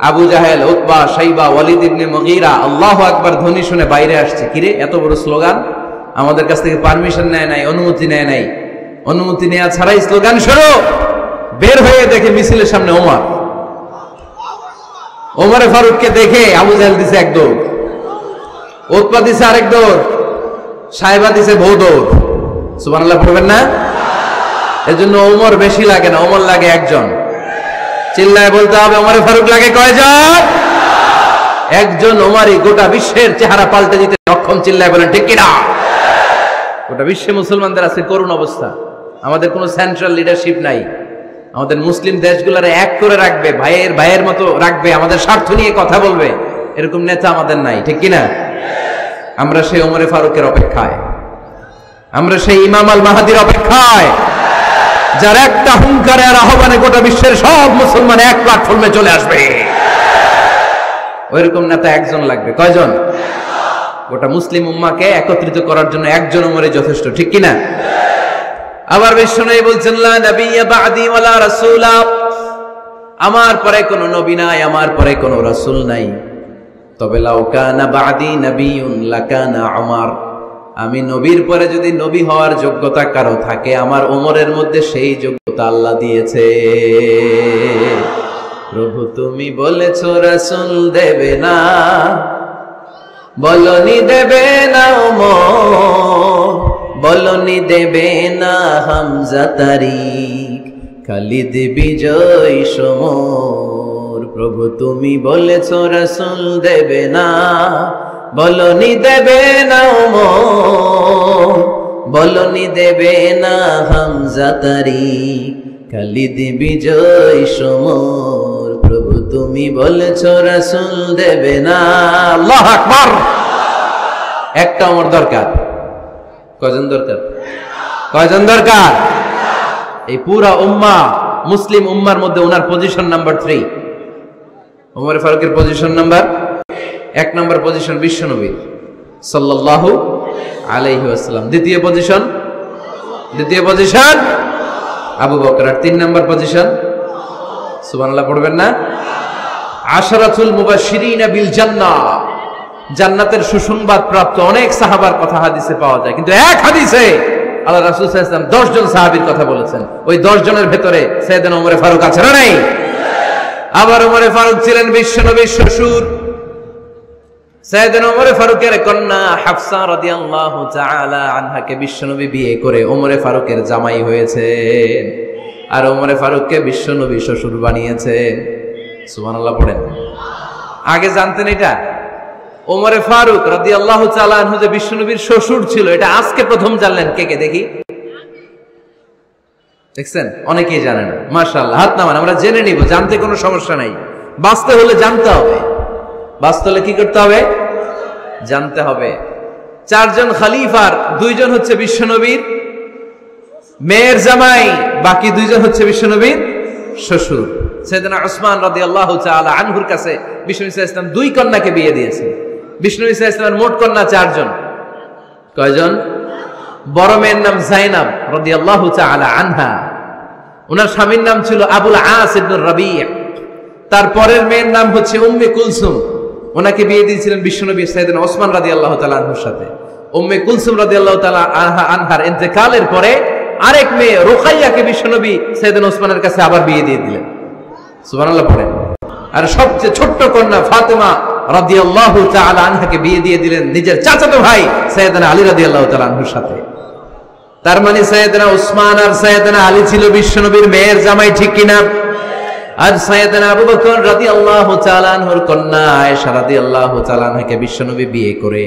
আবু জাহেল, উতবা, শাইবা, ওয়ালিদ ইবনে মুগীরা আল্লাহু আকবার ধ্বনি শুনে বাইরে আসছে। কিরে, এত বড় স্লোগান, আমাদের কাছ থেকে পারমিশন নেয় নাই, অনুমতি নেয় নাই। অনুমতি নেওয়া ছাড়াই স্লোগান শুরু। বের হয়ে দেখে মিছিলের সামনে ওমর। ওমরে ফারুককে দেখে আবু জাহেল দিছে এক দৌড়। উতবা দিছে আরেক দৌড়, সাহেবা দিছে বউ দৌড়। সুবহানাল্লাহ পড়বেন না? এজন্য ওমর বেশি লাগে না, ওমর লাগে একজন। চিল্লায় বলতে হবে ওমরে ফারুক লাগে কয়জন? একজন ওমরই গোটা বিশ্বের চেহারা পাল্টে দিতে সক্ষম। চিল্লায় বলেন ঠিক কিনা? গোটা বিশ্বে মুসলমানদের আছে করুণ অবস্থা। আমাদের কোনো সেন্ট্রাল লিডারশিপ নাই। আমাদের মুসলিম দেশগুলোরে এক করে রাখবে, ভাইয়ের ভাইয়ের মতো রাখবে, আমাদের স্বার্থ নিয়ে কথা বলবে, এরকম নেতা আমাদের নাই। ঠিক কিনা? আমরা সেই ওমরে ফারুকের অপেক্ষায়, আমরা সেই ইমাম আল মাহাদির অপেক্ষায়, যার একটা হুঙ্কারে আর আহ্বানে গোটা বিশ্বের সব মুসলমান এক প্ল্যাটফর্মে চলে আসবে। ওইরকম নেতা একজন লাগবে। কয়জন? গোটা মুসলিম উম্মাকে একত্রিত করার জন্য একজন ওমরে যথেষ্ট। ঠিক কিনা? আবার বিশ্বনবী বলছেন লা নাবিয়্যা বা'দি ওয়ালা রাসূলা, আমার পরে কোনো নবী নাই, আমার পরে কোনো রাসূল নাই। তবে লাউ কানা বা'দি নাবিয়্যুন লাকানা উমর, আমি নবীর পরে যদি নবী হওয়ার যোগ্যতা কারো থাকে, আমার ওমরের মধ্যে সেই যোগ্যতা আল্লাহ দিয়েছে। প্রভু তুমি বলেছো রাসূল দেবে না, বলনি দেবে না ওমর, বলনি দেবে না হামজা তারিক, খালিদ বিজয় সমর। প্রভু তুমি বলেছো রাসূল দেবে না, বলনি দেবে না ওমর, বলনি দেবে না হামজা তারিক, খালিদ বিজয় সমর। প্রভু তুমি বলেছো রাসূল দেবে না। আল্লাহু আকবার। একটা ওমর দরকার। কয়জন দরকার? কয়জন দরকার? এই পুরা উম্মাহ, মুসলিম উম্মার মধ্যে ওনার পজিশন নাম্বার 3। ওমর ফারুকের পজিশন নাম্বার 1 নম্বর পজিশন বিশ্বনবী সাল্লাল্লাহু আলাইহি ওয়াসাল্লাম। দ্বিতীয় পজিশন আবু বকর। আর 3 নম্বর পজিশন সুবহানাল্লাহ পড়বেন না? আশরাতুল মুবাশশিরিন বিল জান্নাহ, জান্নাতের সুসংবাদ প্রাপ্ত অনেক সাহাবার কথা হাদিসে পাওয়া যায়, কিন্তু এক হাদিসে আল্লাহ রাসূল সাল্লাল্লাহু আলাইহি ওয়াসাল্লাম 10 জন সাহাবীর কথা বলেছেন। ওই 10 জনের ভেতরে সাইয়েদনা ওমর ফারুক আছে না নাই? আবার ওমর ফারুক ছিলেন বিশ্বনবীর শ্বশুর। সাইয়েদনা ওমর ফারুকের কন্যা হাফসা রাদিয়াল্লাহু তাআলা আনহাকে বিশ্বনবী বিয়ে করে ওমর ফারুকের জামাই হয়েছেন, আর ওমর ফারুককে বিশ্বনবী শ্বশুর বানিয়েছেন। সুবহানাল্লাহ পড়েন। আগে জানতেন এটা? ওমর ফারুক রাদিয়াল্লাহু তাআলা আনহু যে বিশ্বনবীর শ্বশুর ছিল, এটা আজকে প্রথম জানলেন। কে কে দেখি? দেখছেন? অনেকেই জানে না। মাশাআল্লাহ, হাত নামান, আমরা জেনে নিব, জানতে কোনো সমস্যা নাই। বাঁচতে হলে জানতে হবে। বাঁচতে হলে কি করতে হবে? জানতে হবে। 4 জন খলিফার 2 জন হচ্ছে বিশ্বনবীর মেয়ের জামাই, বাকি 2 জন হচ্ছে বিশ্বনবীর শ্বশুর। সাইয়েদনা উসমান রাদিয়াল্লাহু তাআলা আনহুর কাছে বিশ্বনবী সাল্লাল্লাহু আলাইহি ওয়াসাল্লাম 2 কন্যাকে বিয়ে দিয়েছেন। বিশ্বনবী সাল্লাল্লাহু আলাইহি ওয়াসাল্লামের মোট কন্যা 4 জন। কয়জন? বড় মেয়ের নাম যায়েনব রাদিয়াল্লাহু তাআলা আনহা, ওনার স্বামীর নাম ছিল আবুল আস ইবনে রাবি'। তার পরের মেয়ের নাম হচ্ছে উম্মে কুলসুম, ওনাকে বিয়ে দিয়েছিলেন বিশ্বনবী সাইয়েদনা ওসমান রাদিয়াল্লাহু তাআলা আনহুর সাথে। উম্মে কুলসুম রাদিয়াল্লাহু তাআলা আনহার ইন্তেকালের পরে আরেক মেয়ে রুকাইয়াকে বিশ্বনবী সাইয়েদনা ওসমানের কাছে আবার বিয়ে দিয়ে দিলেন। সুবহানাল্লাহ পড়েন। আর সবচেয়ে ছোট্ট কন্যা ফাতেমা রাদিয়াল্লাহু তাআলা আনহাকে বিয়ে দিয়ে দিলেন নিজের চাচাতো ভাই সাইয়েদনা আলী রাদিয়াল্লাহু তাআলা আনহুর সাথে। তার মানে সাইয়েদনা উসমান আর সাইয়েদনা আলী ছিল বিশ্বনবীর মেয়ের জামাই। ঠিক কিনা? আর সাইয়েদনা আবু বকর রাদিয়াল্লাহু তাআলা আনহুর কন্যা আয়েশা রাদিয়াল্লাহু তাআলা আনহাকে বিশ্বনবী বিয়ে করে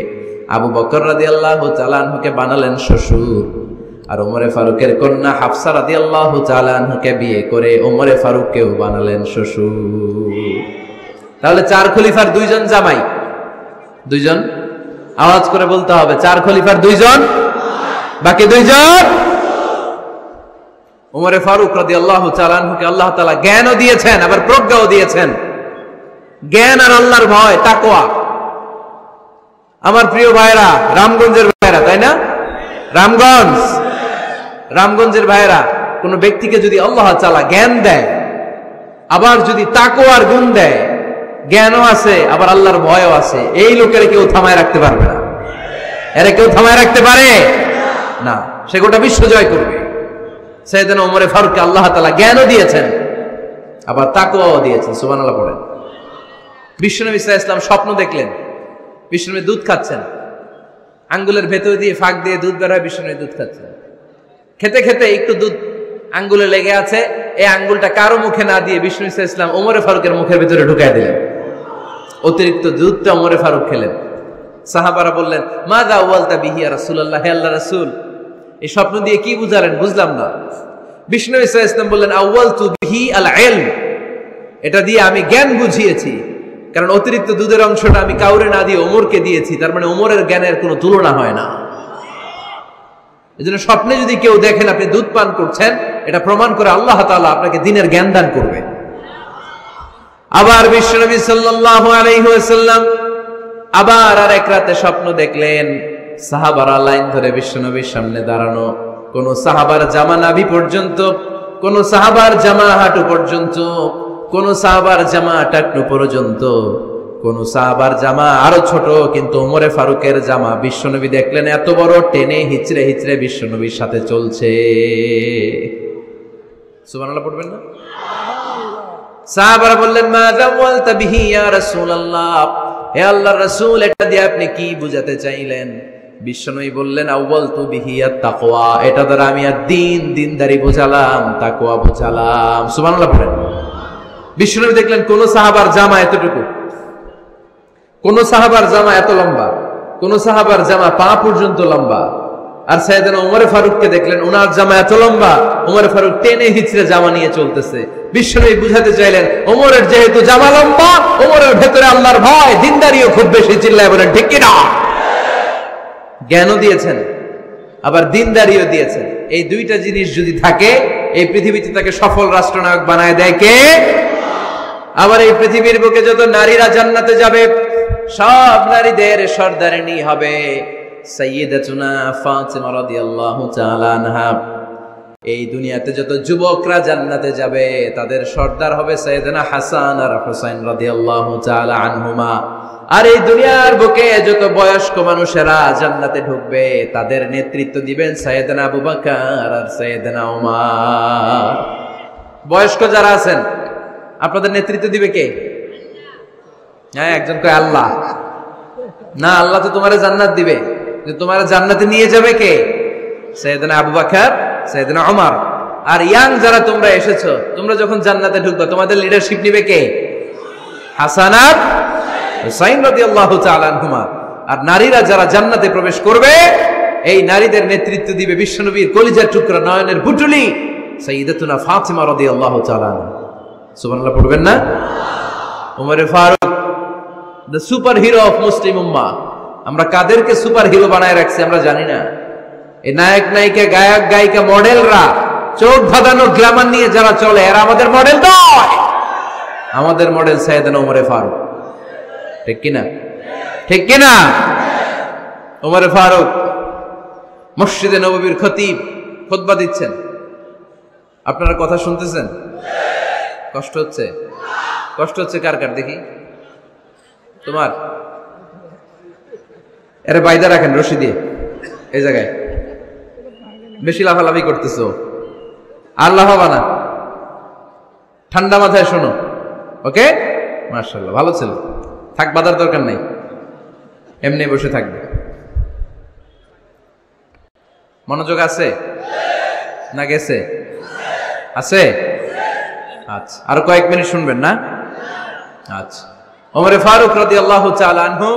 আবু বকর রাদিয়াল্লাহু তাআলা আনহুকে বানালেন শ্বশুর। আর ওমর ফারুকের কন্যা হাফসা রাদিয়াল্লাহু তাআলা আনহাকে বিয়ে করে ওমর ফারুককেও বানালেন শ্বশুর। তাহলে 4 খলিফার 2 জন জামাই। 2 জন, আওয়াজ করে বলতে হবে, 4 খলিফার 2 জন, বাকি 2 জন। ওমর ফারুক রাদিয়াল্লাহু তাআলা আনহুকে আল্লাহ তাআলা জ্ঞানও দিয়েছেন, আবার প্রজ্ঞাও দিয়েছেন। জ্ঞান আর আল্লাহর ভয়, তাকওয়া। আমার প্রিয় ভাইরা, রামগঞ্জের ভাইরা, তাই না? রামগঞ্জের ভাইরা, কোন ব্যক্তিকে যদি আল্লাহ তাআলা জ্ঞান দেয়, আবার যদি তাকওয়ার গুণ দেয়, জ্ঞানও আছে আবার আল্লাহর ভয়ও আছে, এই লোকের কেউ থামায় রাখতে পারবে না। এরা কেউ থামায় রাখতে পারে না। সে গোটা বিশ্ব জয় করবে। সাইয়েদনা ওমর ফারুককে আল্লাহ তাআলা জ্ঞানও দিয়েছেন, আবার তাকওয়াও দিয়েছেন। সুবহানাল্লাহ পড়েন। বিশ্বনবী সাল্লাল্লাহু আলাইহি ওয়াসাল্লাম স্বপ্ন দেখলেন। বিষ্ণুনবী দুধ খাচ্ছেন, আঙ্গুলের ভেতর দিয়ে ফাঁক দিয়ে দুধ বের হয়, বিষ্ণুনবী দুধ খাচ্ছেন। খেতে খেতে একটু দুধ আঙ্গুলে লেগে আছে, এই আঙ্গুলটা কারো মুখে না দিয়ে বিষ্ণু ইসলাম ওমরে ফারুকের মুখের ভিতরে ঢুকাই দিলেন। অতিরিক্ত দুধটা ওমরে ফারুক খেলেন। সাহাবারা বললেন, মাযা আউয়ালতা বিহি ইয়া রাসূলুল্লাহ, হে আল্লাহর রাসূল, এই স্বপ্ন দিয়ে কি বুঝালেন, বুঝলাম না। বিষ্ণু ইসলাম বললেন, আউয়ালতু বিহি আল ইলম, এটা দিয়ে আমি জ্ঞান বুঝিয়েছি, কারণ অতিরিক্ত দুধের অংশটা আমি কাউরে না দিয়ে ওমরকে দিয়েছি, তার মানে ওমরের জ্ঞানের কোনো তুলনা হয় না। এজন্য স্বপ্নে যদি কেউ দেখেন আপনি দুধ পান করছেন, এটা প্রমাণ করে আল্লাহ তাআলা আপনাকে দ্বীনের জ্ঞান দান করবে। আবার বিশ্বনবী সাল্লাল্লাহু আলাইহি ওয়াসাল্লাম আবার আরেক রাতে স্বপ্ন দেখলেন, সাহাবারা লাইন ধরে বিশ্বনবীর সামনে দাঁড়ানো, কোন সাহাবার জামা নাভি পর্যন্ত, কোন সাহাবার জামা হাঁটু পর্যন্ত, কোন সাহাবার জামা টাকনু পর্যন্ত, কোন সাহাবার জামা আরো ছোট, কিন্তু ওমরে ফারুকের জামা বিশ্বনবী দেখলেন এত বড়, টেনে হিচড়ে হিচড়ে বিশ্বনবীর সাথে চলছে। সুবহানাল্লাহ পড়বেন না? সাহাবারা বললেন, মাযা ওয়ালতা বিহি ইয়া রাসূলুল্লাহ, হে আল্লাহর রাসূল, এটা দিয়ে আপনি কি বুঝাতে চাইলেন? বিশ্বনবী বললেন, আউয়ালতু বিহি আত-তাকওয়া, এটা দ্বারা আমি দ্বীন, দ্বীনদারি বোঝালাম, তাকওয়া বোঝালাম। সুবহানাল্লাহ পড়েন। বিশ্বনবী দেখলেন কোন সাহাবার জামা এতটুকু, কোন সাহাবার জামা এত লম্বা, কোন সাহাবার জামা পা পর্যন্ত লম্বা, আর সাইয়েদনা ওমর ফারুককে দেখলেন ওনার জামা এত লম্বা, ওমর ফারুক টেনে হিচড়ে জামা নিয়ে চলতেছে। বিশ্বনবী বুঝাতে চাইলেন, ওমরের যেহেতু জামা লম্বা, ওমরের ভেতরে আল্লাহর ভয়, দ্বীনদারিও খুব বেশি, চিল্লায় বলেন ঠিক কি না? জ্ঞানও দিয়েছেন, আবার দ্বীনদারিও দিয়েছেন। এই দুইটা জিনিস যদি থাকে, এই পৃথিবীতে তাকে সফল রাষ্ট্রনায়ক বানায় দেয় কে? আবার এই পৃথিবীর বুকে যত নারীরা জান্নাতে যাবে, সব নারীদের সর্দারিনী হবে সাইয়্যিদাতুনা ফাতিমা রাদিয়াল্লাহু তাআলা আনহা। এই দুনিয়াতে যত যুবকরা জান্নাতে যাবে, তাদের সর্দার হবে সাইয়েদনা হাসান আর হুসাইন রাদিয়াল্লাহু তাআলা আনহুমা। আর এই দুনিয়ার বুকে যত বয়স্ক মানুষেরা জান্নাতে ঢুকবে, তাদের নেতৃত্ব দিবেন সাইয়েদনা আবু বকর আর সাইয়েদনা ওমর। বয়স্ক যারা আছেন, আপনাদের নেতৃত্ব দিবে কে? হ্যাঁ, একজন কয় আল্লাহ। না, আল্লাহ তো তোমারে জান্নাত দিবে, তোমার জান্নাতে নিয়ে যাবে কে? সাইয়েদনা আবু বকর, সাইয়েদনা ওমর। আর ইয়াং যারা তোমরা এসেছো, তোমরা যখন জান্নাতে ঢুকবে, তোমাদের লিডারশিপ নিবে কে? হাসান আর হুসাইন রাদিয়াল্লাহু তাআলা আনহুমা। আর নারীরা যারা জান্নাতে প্রবেশ করবে, এই নারীদের নেতৃত্ব দিবে বিশ্বনবীর কলিজার টুকরা, নয়নের বুটুলি সাইয়্যিদাতুনা ফাতিমা রাদিয়াল্লাহু তাআলা আনহা। সুবহানাল্লাহ পড়বেন না? Omar Farooq, the superhero of Muslim উম্মাহ। আমরা কাদেরকে সুপার হিরো বানায় রাখছি আমরা জানি না। এই নায়ক নায়িকা, গায়ক গায়িকা, মডেলরা, চোখ ধাঁধানো গ্ল্যামার নিয়ে যারা চলে, এরা আমাদের মডেল নয়। আমাদের মডেল সাইয়েদনা ওমর ফারুক। ঠিক কিনা? ঠিক কিনা? ওমর ফারুক মসজিদে নববীর খতিব, খুতবা দিচ্ছেন। আপনারা কথা শুনতেছেন? কষ্ট হচ্ছে? কষ্ট হচ্ছে কার কার দেখি? তোমার? এরে বাইদা রাখেন রশি দিয়ে, এই জায়গায় বেশি লাফালাফি করতেছো, আর লাফাবা না, ঠান্ডা মাথায় শোনো। ওকে, মাশাআল্লাহ, ভালো ছিল। থাক, বাধার দরকার নাই, এমনি বসে থাকবে। মনোযোগ আছে না গেছে? আছে? আচ্ছা, আরো কয়েক মিনিট শুনবেন না? আচ্ছা। ওমর ফারুক রাদিয়াল্লাহু তাআলা আনহু